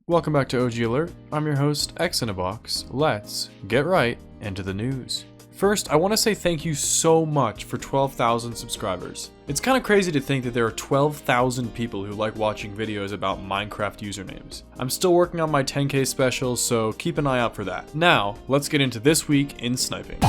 Welcome back to OG Alert. I'm your host, X in a Box. Let's get right into the news. First, I want to say thank you so much for 12,000 subscribers. It's kind of crazy to think that there are 12,000 people who like watching videos about Minecraft usernames. I'm still working on my 10K special, so keep an eye out for that. Now, let's get into this week in sniping.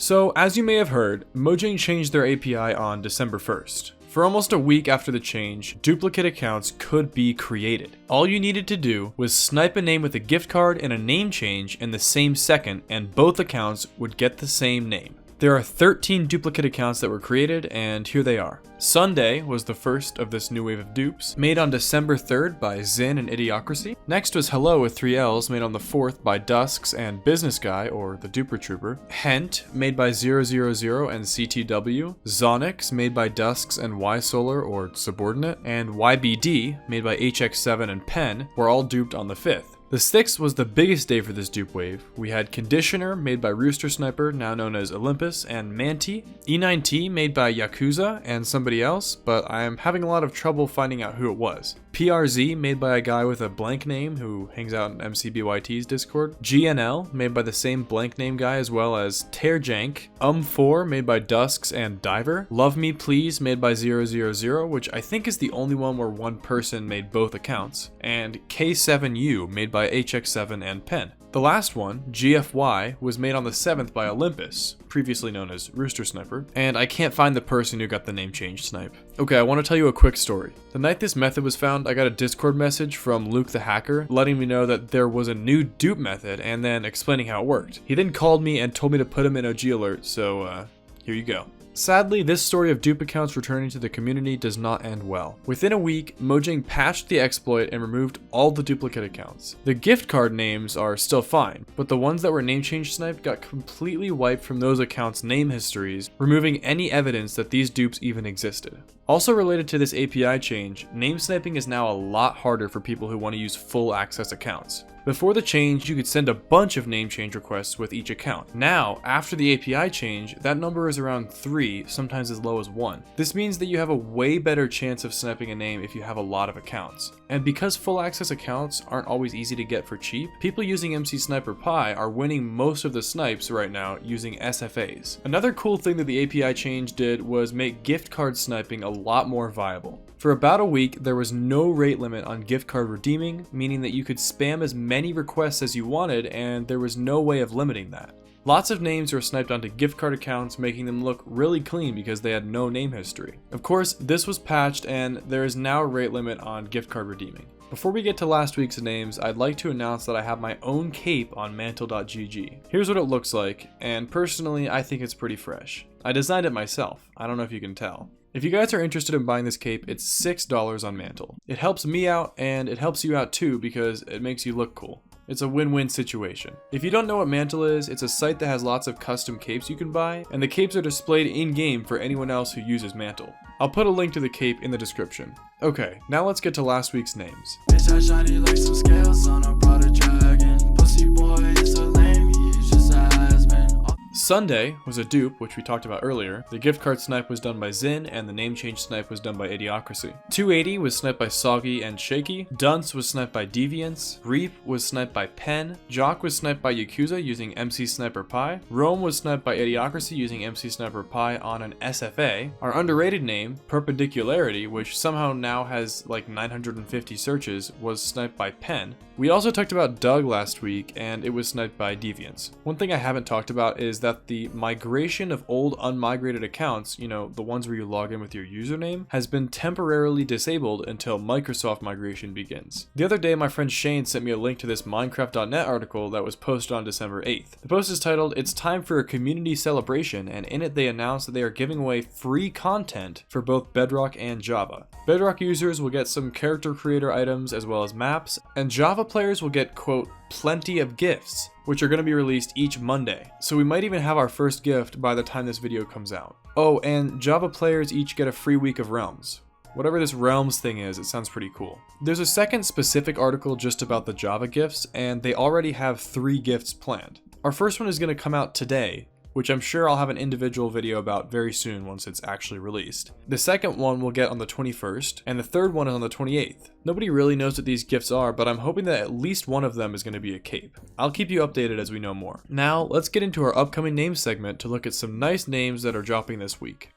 So, as you may have heard, Mojang changed their API on December 1st. For almost a week after the change, duplicate accounts could be created. All you needed to do was snipe a name with a gift card and a name change in the same second, and both accounts would get the same name. There are 13 duplicate accounts that were created, and here they are. Sunday was the first of this new wave of dupes, made on December 3rd by Zin and Idiocracy. Next was Hello with 3 Ls, made on the 4th by Dusks and Business Guy, or the Duper Trooper. Hent, made by 000 and CTW. Zonix, made by Dusks and YSolar, or Subordinate. And YBD, made by HX7 and Pen, were all duped on the 5th. The 6th was the biggest day for this dupe wave. We had Conditioner, made by Rooster Sniper, now known as Olympus, and Manti. E9T, made by Yakuza and somebody else, but I am having a lot of trouble finding out who it was. PRZ, made by a guy with a blank name who hangs out in MCBYT's Discord. GNL, made by the same blank name guy as well as Tearjank. 4, made by Dusks and Diver. Love Me Please, made by 000, which I think is the only one where one person made both accounts. And K7U, made by HX7 and Pen. The last one, GFY, was made on the 7th by Olympus, previously known as Rooster Sniper, and I can't find the person who got the name change snipe. Okay, I want to tell you a quick story. The night this method was found, I got a Discord message from Luke the Hacker letting me know that there was a new dupe method and then explaining how it worked. He then called me and told me to put him in OG Alert, so here you go. Sadly, this story of dupe accounts returning to the community does not end well. Within a week, Mojang patched the exploit and removed all the duplicate accounts. The gift card names are still fine, but the ones that were name change sniped got completely wiped from those accounts' name histories, removing any evidence that these dupes even existed. Also related to this API change, name sniping is now a lot harder for people who want to use full access accounts. Before the change, you could send a bunch of name change requests with each account. Now, after the API change, that number is around 3, sometimes as low as 1. This means that you have a way better chance of sniping a name if you have a lot of accounts. And because full access accounts aren't always easy to get for cheap, people using MC Sniper Pi are winning most of the snipes right now using SFAs. Another cool thing that the API change did was make gift card sniping a lot more viable. For about a week, there was no rate limit on gift card redeeming, meaning that you could spam as many requests as you wanted and there was no way of limiting that. Lots of names were sniped onto gift card accounts, making them look really clean because they had no name history. Of course, this was patched and there is now a rate limit on gift card redeeming. Before we get to last week's names, I'd like to announce that I have my own cape on mantle.gg. Here's what it looks like, and personally, I think it's pretty fresh. I designed it myself. I don't know if you can tell. If you guys are interested in buying this cape, it's $6 on Mantle. It helps me out and it helps you out too because it makes you look cool. It's a win-win situation. If you don't know what Mantle is, it's a site that has lots of custom capes you can buy, and the capes are displayed in-game for anyone else who uses Mantle. I'll put a link to the cape in the description. Okay, now let's get to last week's names. Bitch, I shiny like some scales on a Prada dragon. Pussy boy is so lame, he's just a has-been. Sunday was a dupe, which we talked about earlier. The gift card snipe was done by Zin, and the name change snipe was done by Idiocracy. 280 was sniped by Soggy and Shaky. Dunce was sniped by Deviance. Reap was sniped by Pen. Jock was sniped by Yakuza using MC Sniper Pi. Rome was sniped by Idiocracy using MC Sniper Pi on an SFA. Our underrated name, Perpendicularity, which somehow now has like 950 searches, was sniped by Pen. We also talked about Doug last week, and it was sniped by Deviance. One thing I haven't talked about is that the migration of old unmigrated accounts, you know, the ones where you log in with your username, has been temporarily disabled until Microsoft migration begins. The other day, my friend Shane sent me a link to this Minecraft.net article that was posted on December 8th. The post is titled, "It's time for a community celebration," and in it they announced that they are giving away free content for both Bedrock and Java. Bedrock users will get some character creator items as well as maps, and Java players will get, quote, plenty of gifts, which are going to be released each Monday. So we might even have our first gift by the time this video comes out. Oh, and Java players each get a free week of Realms. Whatever this Realms thing is, it sounds pretty cool. There's a second specific article just about the Java gifts, and they already have 3 gifts planned. Our first one is going to come out today, which I'm sure I'll have an individual video about very soon once it's actually released. The second one we'll get on the 21st, and the third one is on the 28th. Nobody really knows what these gifts are, but I'm hoping that at least one of them is going to be a cape. I'll keep you updated as we know more. Now, let's get into our upcoming name segment to look at some nice names that are dropping this week.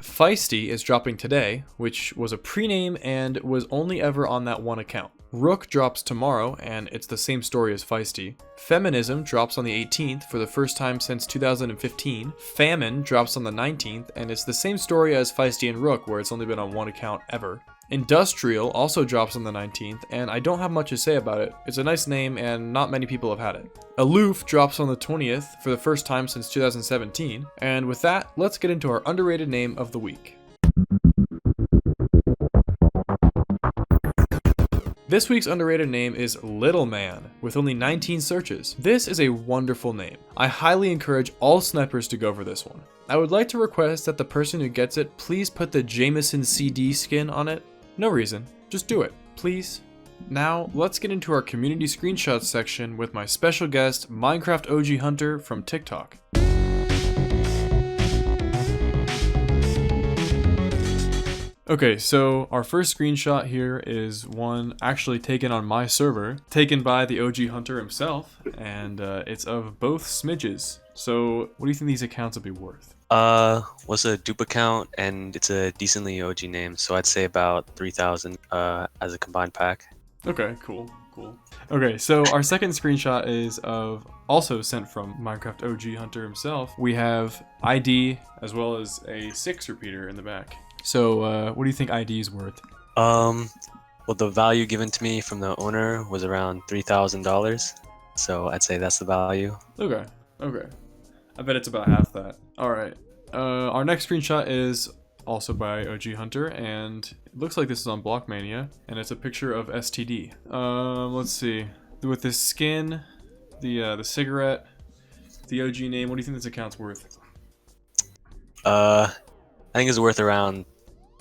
Feisty is dropping today, which was a pre-name and was only ever on that one account. Rook drops tomorrow, and it's the same story as Feisty. Feminism drops on the 18th for the first time since 2015. Famine drops on the 19th, and it's the same story as Feisty and Rook, where it's only been on one account ever. Industrial also drops on the 19th, and I don't have much to say about it. It's a nice name, and not many people have had it. Aloof drops on the 20th for the first time since 2017, and with that, let's get into our underrated name of the week. This week's underrated name is Little Man, with only 19 searches. This is a wonderful name. I highly encourage all snipers to go for this one. I would like to request that the person who gets it please put the Jameson CD skin on it. No reason, just do it, please. Now, let's get into our community screenshots section with my special guest, MinecraftOGHunter from TikTok. Okay, so our first screenshot here is one actually taken on my server, taken by the OG Hunter himself, and it's of both smidges. So, what do you think these accounts will be worth? Was a Dupe account, and it's a decently OG name, so I'd say about 3,000 as a combined pack. Okay, cool. Okay, so our second screenshot is also sent from MinecraftOGHunter himself. We have ID as well as a 6 repeater in the back. So, what do you think ID is worth? Well, the value given to me from the owner was around $3,000, so I'd say that's the value. Okay. I bet it's about half that. Alright. Our next screenshot is also by OG Hunter, and it looks like this is on Blockmania, and it's a picture of STD. Let's see. With this skin, the cigarette, the OG name, what do you think this account's worth? I think it's worth around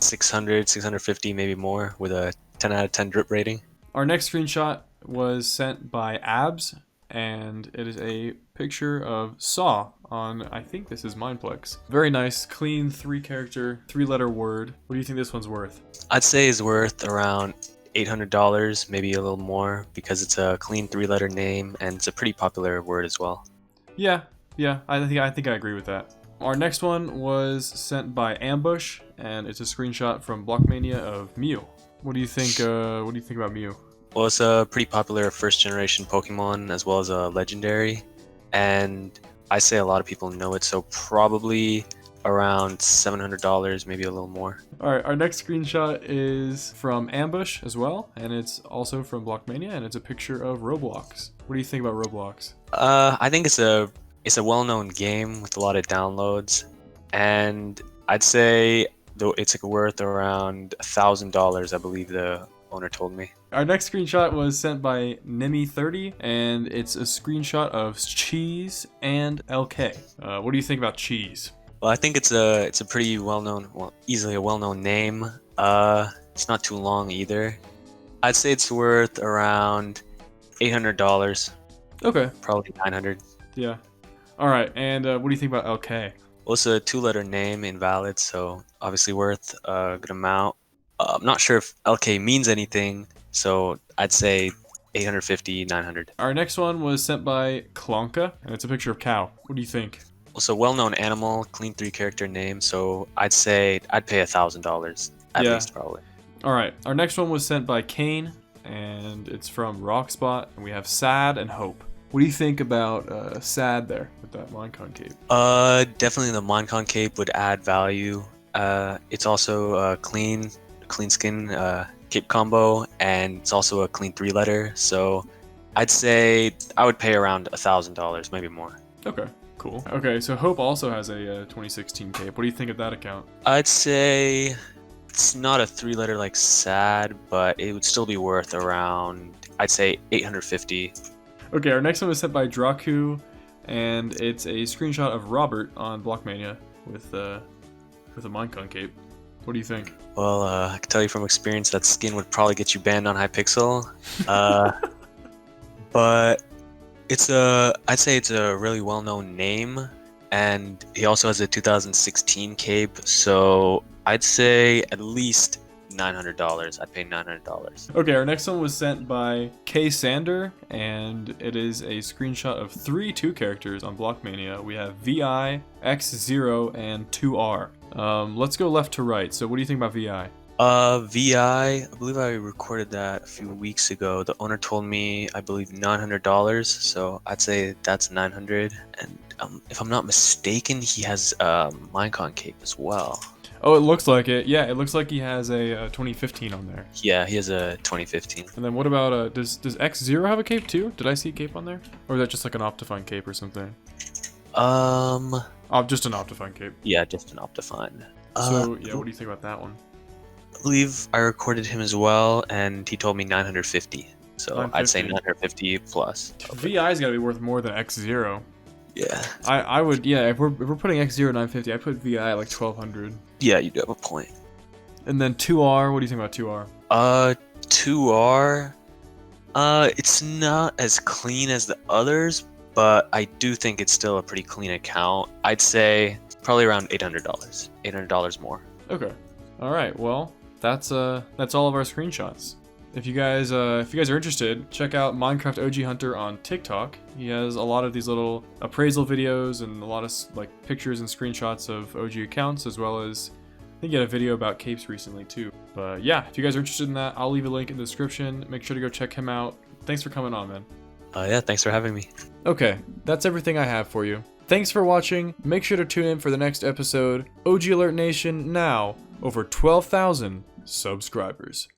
600, 650, maybe more, with a 10 out of 10 drip rating. Our next screenshot was sent by Abs, and it is a picture of Saw on, I think this is Mineplex. Very nice, clean 3-character, 3-letter word. What do you think this one's worth? I'd say it's worth around $800, maybe a little more, because it's a clean 3-letter name, and it's a pretty popular word as well. Yeah, I think I agree with that. Our next one was sent by Ambush, and it's a screenshot from Blockmania of Mew. What do you think? What do you think about Mew? Well, it's a pretty popular first-generation Pokemon, as well as a legendary, and I say a lot of people know it, so probably around $700, maybe a little more. Alright, our next screenshot is from Ambush as well, and it's also from Blockmania, and it's a picture of Roblox. What do you think about Roblox? I think it's a well-known game with a lot of downloads, and I'd say though it's worth around $1,000, I believe the owner told me. Our next screenshot was sent by Nemi30, and it's a screenshot of Cheese and LK. What do you think about Cheese? Well, I think it's a pretty well-known, easily a well-known name. It's not too long either. I'd say it's worth around $800. Okay. Probably 900. Yeah. All right, and what do you think about LK? Well, it's a 2-letter name, invalid, so obviously worth a good amount. I'm not sure if LK means anything, so I'd say 850, 900. Our next one was sent by Klonka, and it's a picture of cow. What do you think? Well, it's a well-known animal, clean 3-character name, so I'd say I'd pay $1,000 at least, probably. All right, our next one was sent by Kane, and it's from Rockspot, and we have Sad and Hope. What do you think about Sad there with that Minecon cape? Definitely the Minecon cape would add value. It's also a clean skin cape combo, and it's also a clean 3-letter, so I'd say I would pay around $1,000, maybe more. Okay, cool. Okay, so Hope also has a 2016 cape. What do you think of that account? I'd say it's not a 3-letter like Sad, but it would still be worth around, I'd say 850. Okay, our next one was sent by Draku, and it's a screenshot of Robert on Blockmania with a Minecon cape. What do you think? Well, I can tell you from experience that skin would probably get you banned on Hypixel. But I'd say it's a really well-known name, and he also has a 2016 cape, so I'd say at least $900. I'd pay $900. Okay, our next one was sent by K Sander, and it is a screenshot of 3 2 characters on Blockmania. We have VI, X0, and 2R. Let's go left to right. So what do you think about VI? VI, I believe I recorded that a few weeks ago. The owner told me, I believe, $900, so I'd say that's 900. And if I'm not mistaken, he has a Minecon cape as well. Oh, it looks like it. Yeah, it looks like he has a 2015 on there. Yeah, he has a 2015. And then what about, does X0 have a cape too? Did I see a cape on there? Or is that just like an Optifine cape or something? Oh, just an Optifine cape. Yeah, just an Optifine. So, yeah, what do you think about that one? I believe I recorded him as well, and he told me 950. So 950. I'd say 950 plus. VI's got to be worth more than X0. Yeah. I would, yeah, if we're putting X0 at 950, I put VI at like 1200. Yeah, you do have a point. And then 2R, what do you think about 2R? 2R, it's not as clean as the others, but I do think it's still a pretty clean account. I'd say probably around $800. $800 more. Okay. All right. Well, that's all of our screenshots. If you guys are interested, check out MinecraftOGHunter on TikTok. He has a lot of these little appraisal videos and a lot of like pictures and screenshots of OG accounts, as well as I think he had a video about capes recently too. But yeah, if you guys are interested in that, I'll leave a link in the description. Make sure to go check him out. Thanks for coming on, man. Yeah, thanks for having me. Okay, that's everything I have for you. Thanks for watching. Make sure to tune in for the next episode. OG Alert Nation now over 12,000 subscribers.